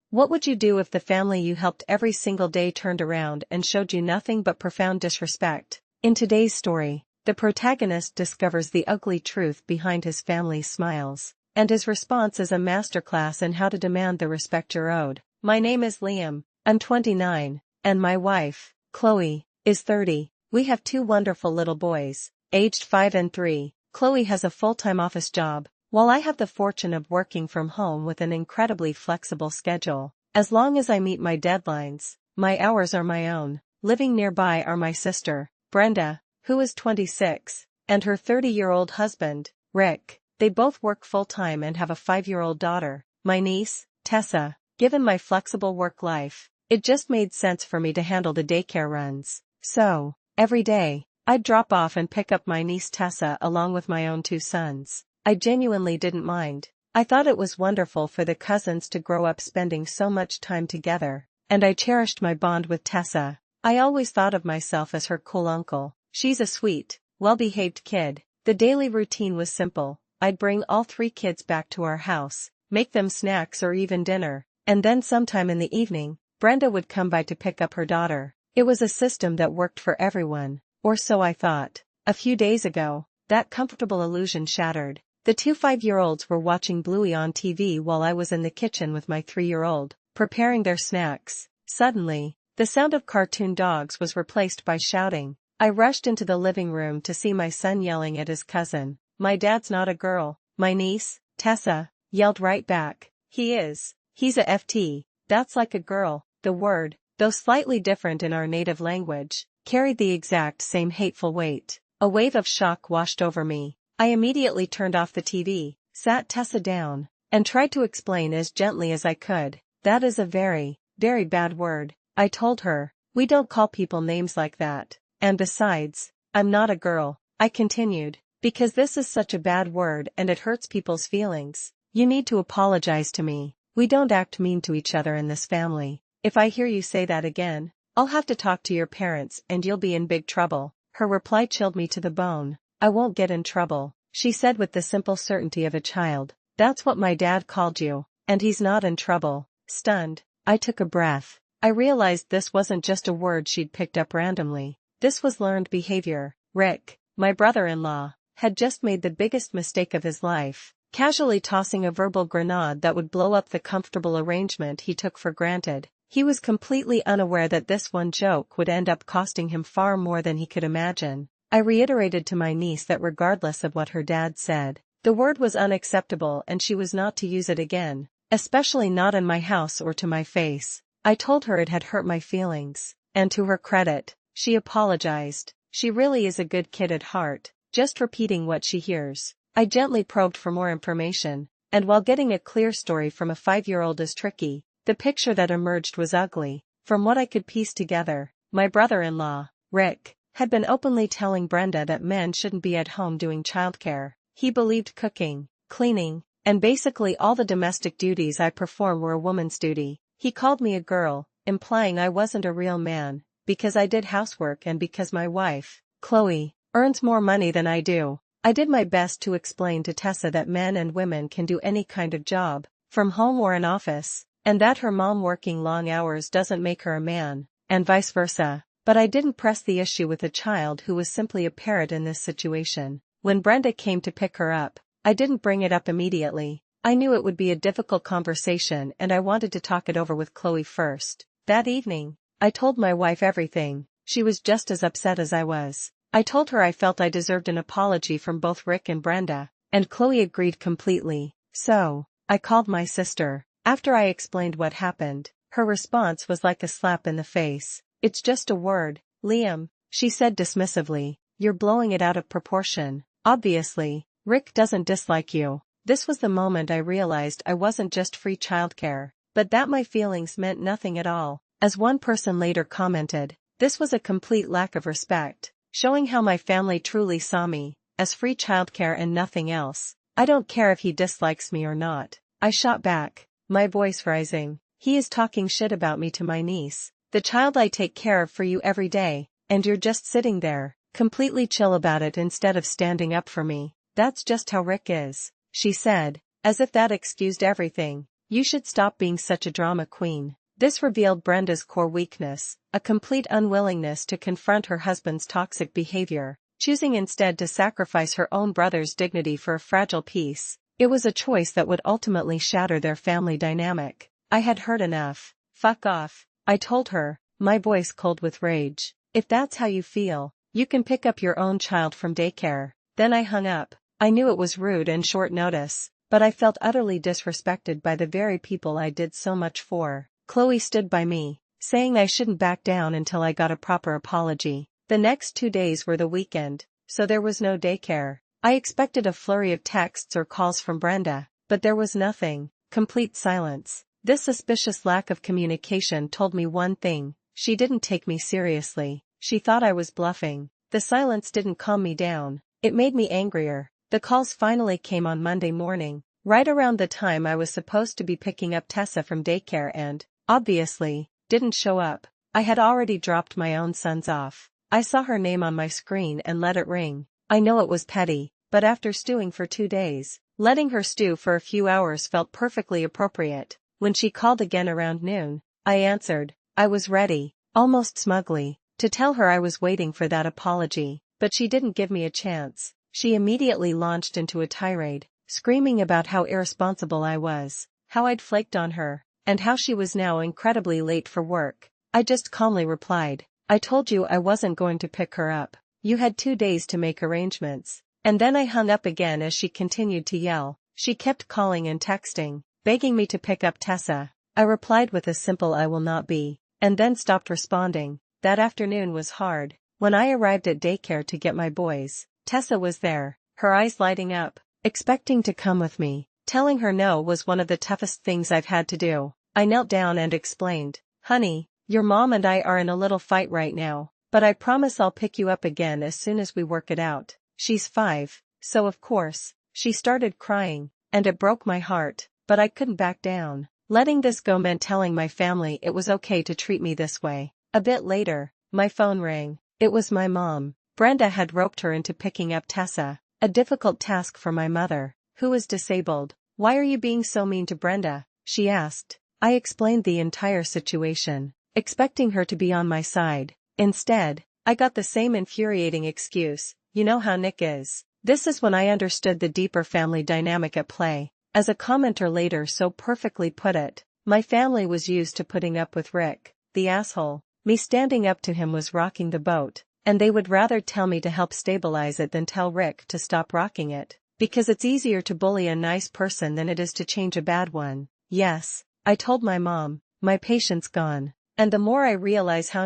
What would you do if the family you helped every single day turned around and showed you nothing but profound disrespect? In today's story, the protagonist discovers the ugly truth behind his family's smiles, and his response is a masterclass in how to demand the respect you're owed. My name is Liam, I'm 29, and my wife, Chloe, is 30. We have two wonderful little boys, aged 5 and 3. Chloe has a full-time office job, while I have the fortune of working from home with an incredibly flexible schedule. As long as I meet my deadlines, my hours are my own. Living nearby are my sister, Brenda, who is 26, and her 30-year-old husband, Rick. They both work full-time and have a 5-year-old daughter. My niece, Tessa. Given my flexible work life, it just made sense for me to handle the daycare runs. So, every day, I'd drop off and pick up my niece Tessa along with my own 2 sons. I genuinely didn't mind. I thought it was wonderful for the cousins to grow up spending so much time together, and I cherished my bond with Tessa. I always thought of myself as her cool uncle. She's a sweet, well-behaved kid. The daily routine was simple. I'd bring all 3 kids back to our house, make them snacks or even dinner, and then sometime in the evening, Brenda would come by to pick up her daughter. It was a system that worked for everyone, or so I thought. A few days ago, that comfortable illusion shattered. The 2 5-year-olds were watching Bluey on TV while I was in the kitchen with my 3-year-old, preparing their snacks. Suddenly, the sound of cartoon dogs was replaced by shouting. I rushed into the living room to see my son yelling at his cousin. My dad's not a girl, my niece, Tessa, yelled right back. He is. He's a FT. That's like a girl. The word, though slightly different in our native language, carried the exact same hateful weight. A wave of shock washed over me. I immediately turned off the TV, sat Tessa down, and tried to explain as gently as I could. That is a very, very bad word, I told her. We don't call people names like that. And besides, I'm not a girl, I continued, because this is such a bad word and it hurts people's feelings. You need to apologize to me. We don't act mean to each other in this family. If I hear you say that again, I'll have to talk to your parents and you'll be in big trouble. Her reply chilled me to the bone. I won't get in trouble, she said with the simple certainty of a child. That's what my dad called you, and he's not in trouble. Stunned, I took a breath. I realized this wasn't just a word she'd picked up randomly. This was learned behavior. Rick, my brother-in-law, had just made the biggest mistake of his life, casually tossing a verbal grenade that would blow up the comfortable arrangement he took for granted. He was completely unaware that this one joke would end up costing him far more than he could imagine. I reiterated to my niece that regardless of what her dad said, the word was unacceptable and she was not to use it again, especially not in my house or to my face. I told her it had hurt my feelings, and to her credit, she apologized. She really is a good kid at heart, just repeating what she hears. I gently probed for more information, and while getting a clear story from a 5-year-old is tricky, the picture that emerged was ugly. From what I could piece together, my brother-in-law, Rick, had been openly telling Brenda that men shouldn't be at home doing childcare. He believed cooking, cleaning, and basically all the domestic duties I perform were a woman's duty. He called me a girl, implying I wasn't a real man, because I did housework and because my wife, Chloe, earns more money than I do. I did my best to explain to Tessa that men and women can do any kind of job, from home or an office, and that her mom working long hours doesn't make her a man, and vice versa. But I didn't press the issue with a child who was simply a parrot in this situation. When Brenda came to pick her up, I didn't bring it up immediately. I knew it would be a difficult conversation and I wanted to talk it over with Chloe first. That evening, I told my wife everything. She was just as upset as I was. I told her I felt I deserved an apology from both Rick and Brenda, and Chloe agreed completely. So, I called my sister. After I explained what happened, her response was like a slap in the face. It's just a word, Liam, she said dismissively. You're blowing it out of proportion. Obviously, Rick doesn't dislike you. This was the moment I realized I wasn't just free childcare, but that my feelings meant nothing at all. As one person later commented, this was a complete lack of respect, showing how my family truly saw me, as free childcare and nothing else. I don't care if he dislikes me or not, I shot back, my voice rising. He is talking shit about me to my niece, the child I take care of for you every day, and you're just sitting there, completely chill about it instead of standing up for me. That's just how Rick is, she said, as if that excused everything. You should stop being such a drama queen. This revealed Brenda's core weakness, a complete unwillingness to confront her husband's toxic behavior, choosing instead to sacrifice her own brother's dignity for a fragile peace. It was a choice that would ultimately shatter their family dynamic. I had heard enough. Fuck off, I told her, my voice cold with rage. If that's how you feel, you can pick up your own child from daycare. Then I hung up. I knew it was rude and short notice, but I felt utterly disrespected by the very people I did so much for. Chloe stood by me, saying I shouldn't back down until I got a proper apology. The next 2 days were the weekend, so there was no daycare. I expected a flurry of texts or calls from Brenda, but there was nothing, complete silence. This suspicious lack of communication told me one thing: she didn't take me seriously. She thought I was bluffing. The silence didn't calm me down, it made me angrier. The calls finally came on Monday morning, right around the time I was supposed to be picking up Tessa from daycare and, obviously, didn't show up. I had already dropped my own sons off. I saw her name on my screen and let it ring. I know it was petty, but after stewing for 2 days, letting her stew for a few hours felt perfectly appropriate. When she called again around noon, I answered. I was ready, almost smugly, to tell her I was waiting for that apology, but she didn't give me a chance. She immediately launched into a tirade, screaming about how irresponsible I was, how I'd flaked on her, and how she was now incredibly late for work. I just calmly replied, I told you I wasn't going to pick her up. You had 2 days to make arrangements. And then I hung up again as she continued to yell. She kept calling and texting, begging me to pick up Tessa. I replied with a simple I will not be, and then stopped responding. That afternoon was hard. When I arrived at daycare to get my boys, Tessa was there, her eyes lighting up, expecting to come with me. Telling her no was one of the toughest things I've had to do. I knelt down and explained, honey, your mom and I are in a little fight right now, but I promise I'll pick you up again as soon as we work it out. She's 5, so of course, she started crying, and it broke my heart, but I couldn't back down. Letting this go meant telling my family it was okay to treat me this way. A bit later, my phone rang. It was my mom. Brenda had roped her into picking up Tessa, a difficult task for my mother, who was disabled. Why are you being so mean to Brenda? She asked. I explained the entire situation, expecting her to be on my side. Instead, I got the same infuriating excuse, you know how Nick is. This is when I understood the deeper family dynamic at play. As a commenter later so perfectly put it, my family was used to putting up with Rick, the asshole. Me standing up to him was rocking the boat, and they would rather tell me to help stabilize it than tell Rick to stop rocking it, because it's easier to bully a nice person than it is to change a bad one. Yes, I told my mom, my patience gone. And the more I realize how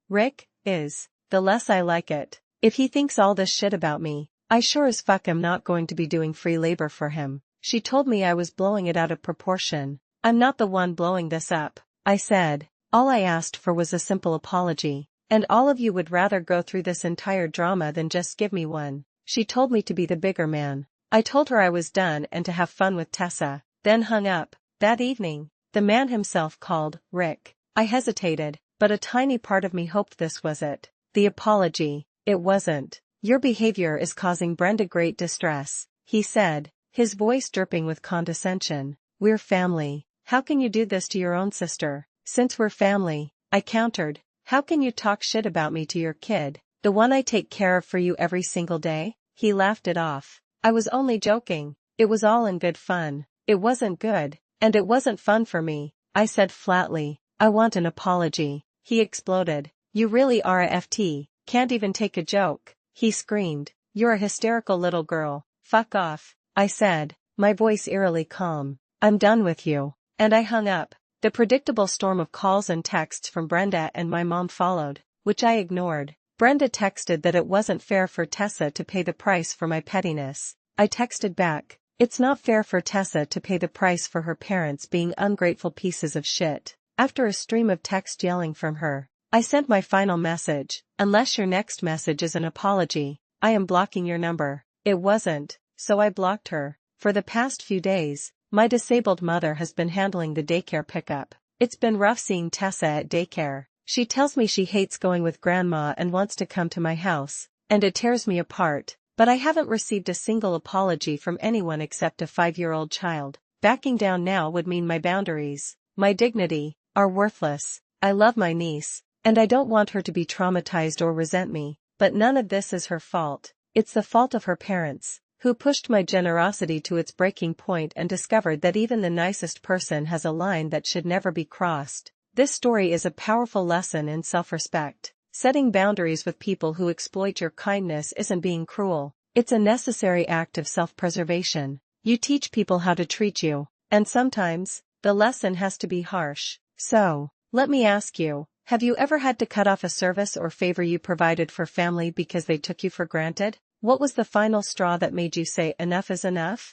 Rick, is, the less I like it. If he thinks all this shit about me, I sure as fuck am not going to be doing free labor for him. She told me I was blowing it out of proportion. I'm not the one blowing this up, I said. All I asked for was a simple apology, and all of you would rather go through this entire drama than just give me one. She told me to be the bigger man. I told her I was done and to have fun with Tessa, then hung up. That evening, the man himself called, Rick. I hesitated, but a tiny part of me hoped this was it. The apology. It wasn't. Your behavior is causing Brenda great distress, he said, his voice dripping with condescension. We're family. How can you do this to your own sister? Since we're family, I countered, how can you talk shit about me to your kid, the one I take care of for you every single day? He laughed it off. I was only joking. It was all in good fun. It wasn't good, and it wasn't fun for me, I said flatly. I want an apology. He exploded. You really are a FT, can't even take a joke, he screamed. You're a hysterical little girl. Fuck off, I said, my voice eerily calm. I'm done with you. And I hung up. The predictable storm of calls and texts from Brenda and my mom followed, which I ignored. Brenda texted that it wasn't fair for Tessa to pay the price for my pettiness. I texted back, it's not fair for Tessa to pay the price for her parents being ungrateful pieces of shit. After a stream of text yelling from her, I sent my final message, unless your next message is an apology, I am blocking your number. It wasn't, so I blocked her. For the past few days, my disabled mother has been handling the daycare pickup. It's been rough seeing Tessa at daycare. She tells me she hates going with grandma and wants to come to my house, and it tears me apart, but I haven't received a single apology from anyone except a 5-year-old child. Backing down now would mean my boundaries, my dignity, are worthless. I love my niece, and I don't want her to be traumatized or resent me, but none of this is her fault. It's the fault of her parents, who pushed my generosity to its breaking point and discovered that even the nicest person has a line that should never be crossed. This story is a powerful lesson in self-respect. Setting boundaries with people who exploit your kindness isn't being cruel. It's a necessary act of self-preservation. You teach people how to treat you, and sometimes, the lesson has to be harsh. So, let me ask you, have you ever had to cut off a service or favor you provided for family because they took you for granted? What was the final straw that made you say enough is enough?